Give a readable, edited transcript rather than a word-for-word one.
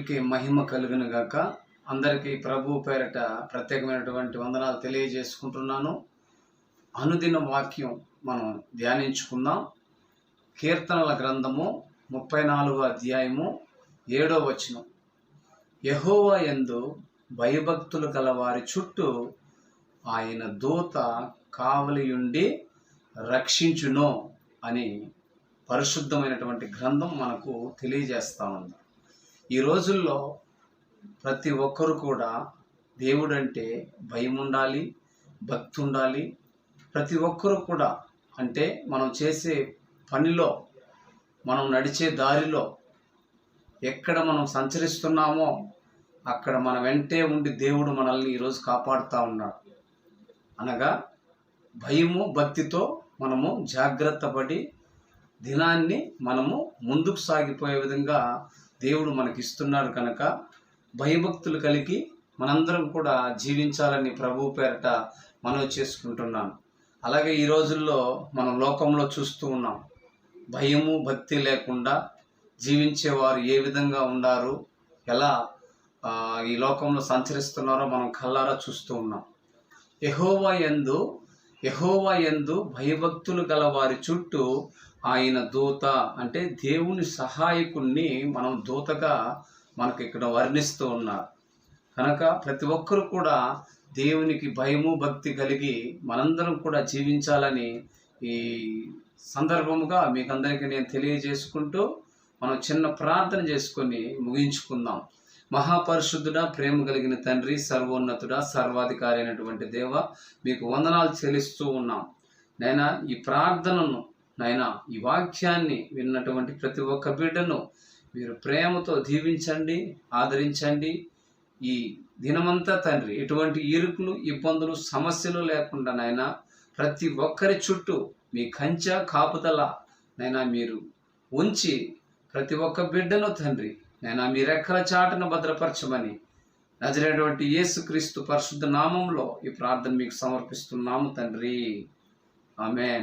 దేవునికి మహిమ కలుగును గాక. అందరికీ ప్రభు పేరట ప్రత్యేకమైనటువంటి వందనాలు తెలియజేసుకుంటున్నాను. అనుదిన వాక్యం మనం ధ్యానించుకుందాం. కీర్తనల గ్రంథము 34వ అధ్యాయము 7వ వచనం. యెహోవా యందు భయభక్తులు గల వారి చుట్టూ ఆయన దూత కావలియుండి రక్షించును అని పరిశుద్ధమైనటువంటి గ్రంథం మనకు తెలియజేస్తూ ఉంది. ఈ రోజుల్లో ప్రతి ఒక్కరు కూడా దేవుడంటే భయం ఉండాలి, భక్తి ఉండాలి. ప్రతి ఒక్కరు కూడా అంటే మనం చేసే పనిలో, మనం నడిచే దారిలో, ఎక్కడ మనం సంచరిస్తున్నామో అక్కడ మన వెంటే ఉండి దేవుడు మనల్ని ఈరోజు కాపాడుతూ ఉన్నాడు. అనగా భయము భక్తితో మనము జాగ్రత్త పడి దినాన్ని మనము ముందుకు సాగిపోయే విధంగా దేవుడు మనకిస్తున్నాడు కనుక భయభక్తులు కలిగి మనందరం కూడా జీవించాలని ప్రభు పేరట మనవి చేసుకుంటున్నాను. అలాగే ఈ రోజుల్లో మనం లోకంలో చూస్తూ ఉన్నాం, భయము భక్తి లేకుండా జీవించేవారు ఏ విధంగా ఉండారు, ఎలా ఈ లోకంలో సంచరిస్తున్నారో మనం కళ్ళారా చూస్తూ ఉన్నాం. యెహోవా యందు భయభక్తులు గల వారి చుట్టూ ఆయన దూత అంటే దేవుని సహాయకుణ్ణి మనం దూతగా మనకు ఇక్కడ వర్ణిస్తూ ఉన్నారు. కనుక ప్రతి ఒక్కరు కూడా దేవునికి భయము భక్తి కలిగి మనందరం కూడా జీవించాలని ఈ సందర్భముగా మీకు అందరికీ నేను తెలియజేసుకుంటూ మనం చిన్న ప్రార్థన చేసుకొని ముగించుకుందాం. మహాపరిశుద్ధుడా, ప్రేమ కలిగిన తండ్రి, సర్వోన్నతుడా, సర్వాధికారి అయినటువంటి దేవ, మీకు వందనాలు చెల్లిస్తూ ఉన్నాం. నైనా ఈ ప్రార్థనను, నైనా ఈ వాక్యాన్ని విన్నటువంటి ప్రతి ఒక్క బిడ్డను మీరు ప్రేమతో దీవించండి, ఆదరించండి. ఈ దినమంతా తండ్రి ఎటువంటి ఇరుకులు, ఇబ్బందులు, సమస్యలు లేకుండా నైనా ప్రతి ఒక్కరి చుట్టూ మీ కంచె కాపుదల నైనా మీరు ఉంచి ప్రతి ఒక్క బిడ్డను తండ్రి నైనా మీ రెక్కల చాటును భద్రపరచమని నజరేటువంటి యేసుక్రీస్తు పరిశుద్ధ నామంలో ఈ ప్రార్థన మీకు సమర్పిస్తున్నాము తండ్రి. ఆమేన్.